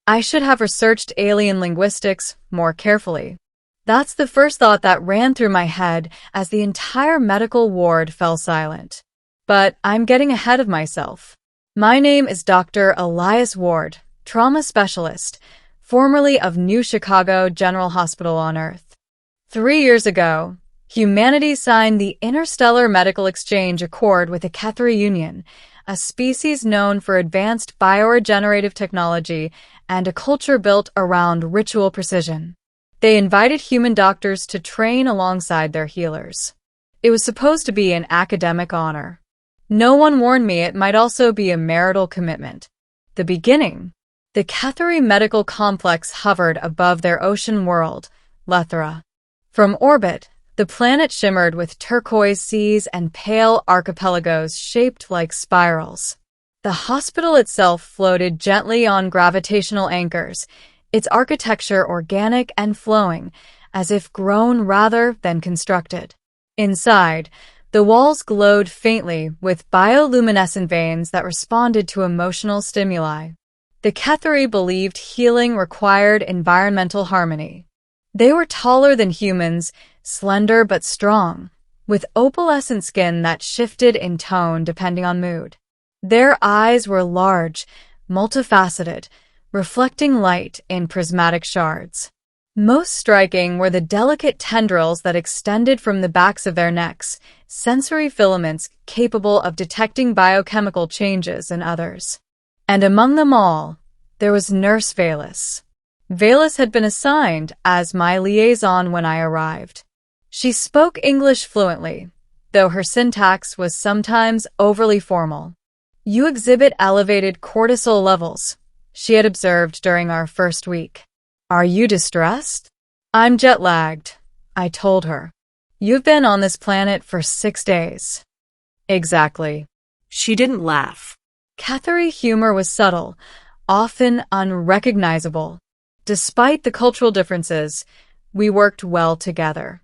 I should have researched alien linguistics more carefully. That's the first thought that ran through my head as the entire medical ward fell silent. But I'm getting ahead of myself. My name is Dr. Elias Ward, trauma specialist, formerly of New Chicago General Hospital on Earth. 3 years ago, humanity signed the Interstellar Medical Exchange Accord with the Kethari Union, a species known for advanced bioregenerative technology and a culture built around ritual precision. They invited human doctors to train alongside their healers. It was supposed to be an academic honor. No one warned me it might also be a marital commitment. The beginning. The Kethari medical complex hovered above their ocean world, Lethyra. From orbit, the planet shimmered with turquoise seas and pale archipelagos shaped like spirals. The hospital itself floated gently on gravitational anchors, its architecture organic and flowing, as if grown rather than constructed. Inside, the walls glowed faintly with bioluminescent veins that responded to emotional stimuli. The Kethari believed healing required environmental harmony. They were taller than humans, slender but strong, with opalescent skin that shifted in tone depending on mood. Their eyes were large, multifaceted, reflecting light in prismatic shards. Most striking were the delicate tendrils that extended from the backs of their necks, sensory filaments capable of detecting biochemical changes in others. And among them all, there was Nurse Vaelis. Vaelis had been assigned as my liaison when I arrived. She spoke English fluently, though her syntax was sometimes overly formal. "You exhibit elevated cortisol levels," she had observed during our first week. "Are you distressed?" "I'm jet-lagged," I told her. "You've been on this planet for 6 days." "Exactly." She didn't laugh. Kethari humor was subtle, often unrecognizable. Despite the cultural differences, we worked well together.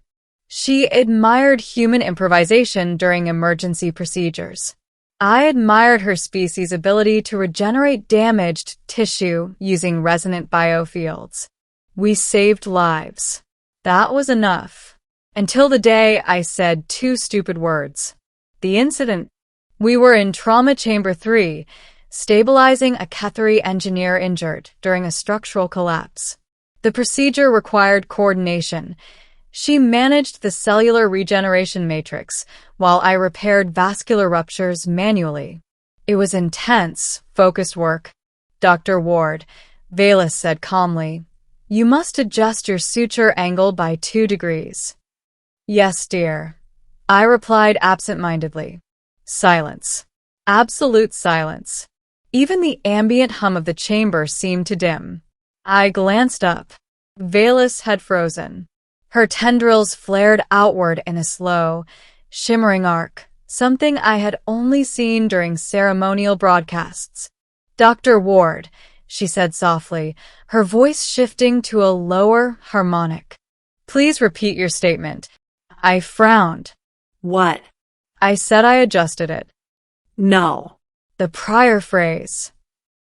She admired human improvisation during emergency procedures. I admired her species' ability to regenerate damaged tissue using resonant biofields. We saved lives. That was enough. Until the day I said 2 stupid words. The incident. We were in Trauma Chamber 3, stabilizing a Kethari engineer injured during a structural collapse. The procedure required coordination. She managed the cellular regeneration matrix, while I repaired vascular ruptures manually. It was intense, focused work. "Dr. Ward," Vaelis said calmly, "you must adjust your suture angle by 2 degrees. "Yes, dear," I replied absent-mindedly. Silence. Absolute silence. Even the ambient hum of the chamber seemed to dim. I glanced up. Vaelis had frozen. Her tendrils flared outward in a slow, shimmering arc, something I had only seen during ceremonial broadcasts. "Dr. Ward," she said softly, her voice shifting to a lower harmonic. "Please repeat your statement." I frowned. "What?" I said I adjusted it. "No." The prior phrase.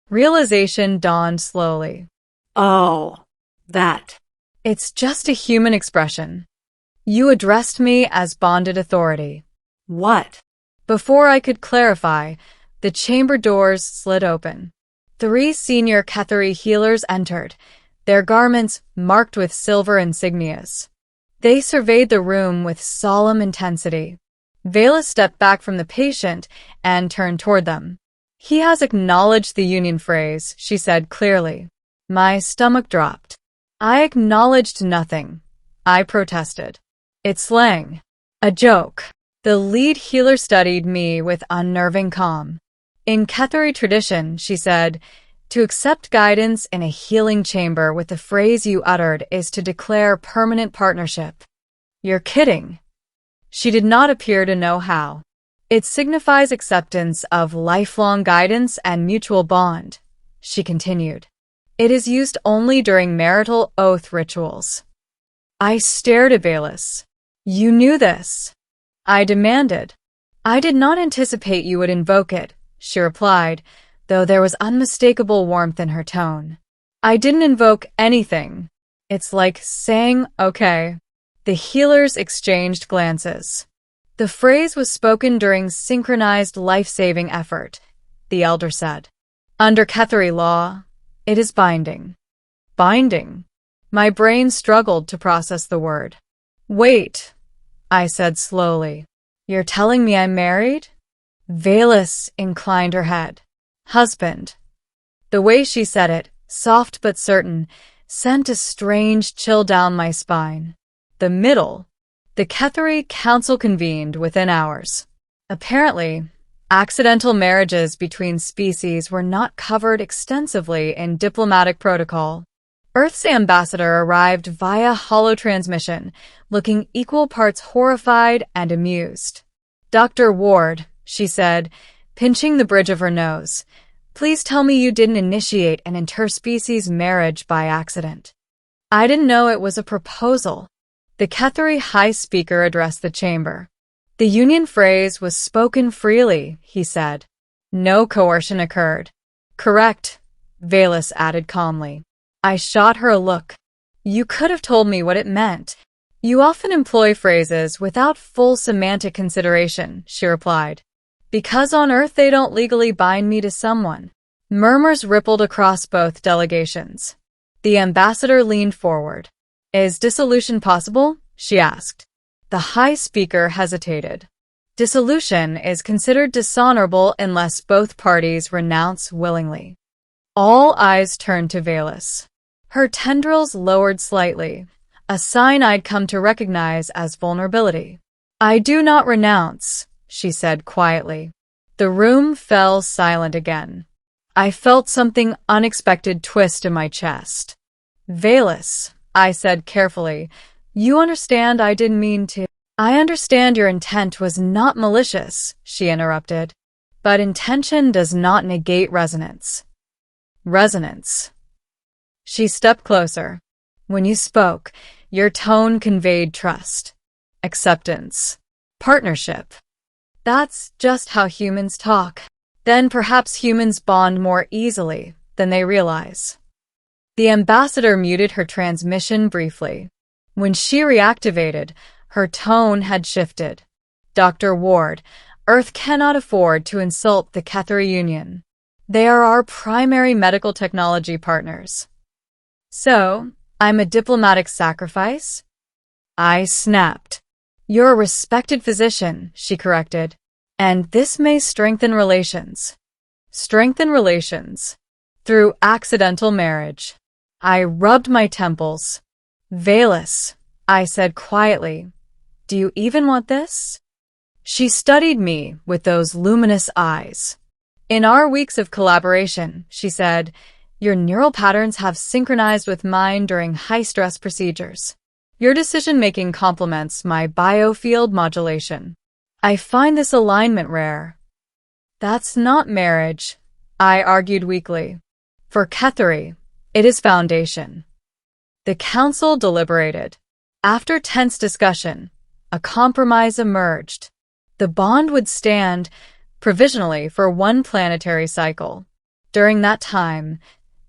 Realization dawned slowly. "Oh, that." "It's just a human expression. You addressed me as bonded authority." "What?" Before I could clarify, the chamber doors slid open. 3 senior Kethari healers entered, their garments marked with silver insignias. They surveyed the room with solemn intensity. Vaelis stepped back from the patient and turned toward them. "He has acknowledged the union phrase," she said clearly. My stomach dropped. I acknowledged nothing. I protested. "It's slang. A joke." The lead healer studied me with unnerving calm. "In Kethari tradition," she said, "to accept guidance in a healing chamber with the phrase you uttered is to declare permanent partnership." "You're kidding." She did not appear to know how. "It signifies acceptance of lifelong guidance and mutual bond," she continued. "It is used only during marital oath rituals." I stared at Vaelis. "You knew this?" I demanded. "I did not anticipate you would invoke it," she replied, though there was unmistakable warmth in her tone. I didn't invoke anything. It's like saying, okay. The healers exchanged glances. The phrase was spoken during synchronized life-saving effort, the elder said. Under Kethari law, it is binding. Binding. My brain struggled to process the word. Wait, I said slowly. You're telling me I'm married? Vaelis inclined her head. Husband. The way she said it, soft but certain, sent a strange chill down my spine. The middle. The Kethari Council convened within hours. Apparently, accidental marriages between species were not covered extensively in diplomatic protocol. Earth's ambassador arrived via holotransmission, looking equal parts horrified and amused. Dr. Ward, she said, pinching the bridge of her nose, please tell me you didn't initiate an interspecies marriage by accident. I didn't know it was a proposal. The Kethari High Speaker addressed the chamber. The union phrase was spoken freely, he said. No coercion occurred. Correct, Vaelis added calmly. I shot her a look. You could have told me what it meant. You often employ phrases without full semantic consideration, she replied. Because on Earth they don't legally bind me to someone. Murmurs rippled across both delegations. The ambassador leaned forward. Is dissolution possible? She asked. The High Speaker hesitated. Dissolution is considered dishonorable unless both parties renounce willingly. All eyes turned to Vaelis. Her tendrils lowered slightly, a sign I'd come to recognize as vulnerability. I do not renounce, she said quietly. The room fell silent again. I felt something unexpected twist in my chest. Vaelis, I said carefully, you understand I didn't mean to. I understand your intent was not malicious, she interrupted. But intention does not negate resonance. Resonance. She stepped closer. When you spoke, your tone conveyed trust, acceptance, partnership. That's just how humans talk. Then perhaps humans bond more easily than they realize. The ambassador muted her transmission briefly. When she reactivated, her tone had shifted. Dr. Ward, Earth cannot afford to insult the Kethari Union. They are our primary medical technology partners. So, I'm a diplomatic sacrifice? I snapped. You're a respected physician, she corrected. And this may strengthen relations. Strengthen relations. Through accidental marriage. I rubbed my temples. Vaelis, I said quietly, do you even want this? She studied me with those luminous eyes. In our weeks of collaboration, she said, your neural patterns have synchronized with mine during high-stress procedures. Your decision-making complements my biofield modulation. I find this alignment rare. That's not marriage, I argued weakly. For Kethari, it is foundation. The council deliberated. After tense discussion, a compromise emerged. The bond would stand, provisionally, for one planetary cycle. During that time,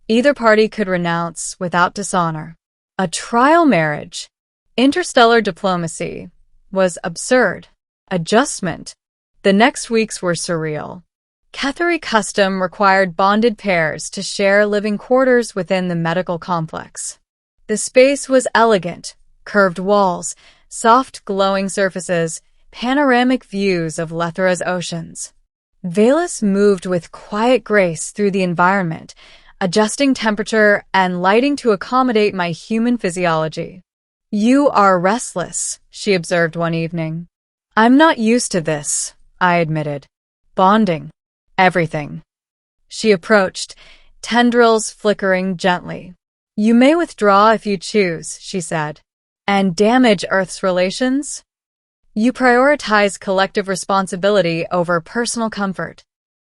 either party could renounce without dishonor. A trial marriage, interstellar diplomacy, was absurd. Adjustment. The next weeks were surreal. Kethari custom required bonded pairs to share living quarters within the medical complex. The space was elegant, curved walls, soft glowing surfaces, panoramic views of Lethyra's oceans. Vaelis moved with quiet grace through the environment, adjusting temperature and lighting to accommodate my human physiology. You are restless, she observed one evening. I'm not used to this, I admitted. Bonding. Everything. She approached, tendrils flickering gently. You may withdraw if you choose, she said. And damage Earth's relations? You prioritize collective responsibility over personal comfort.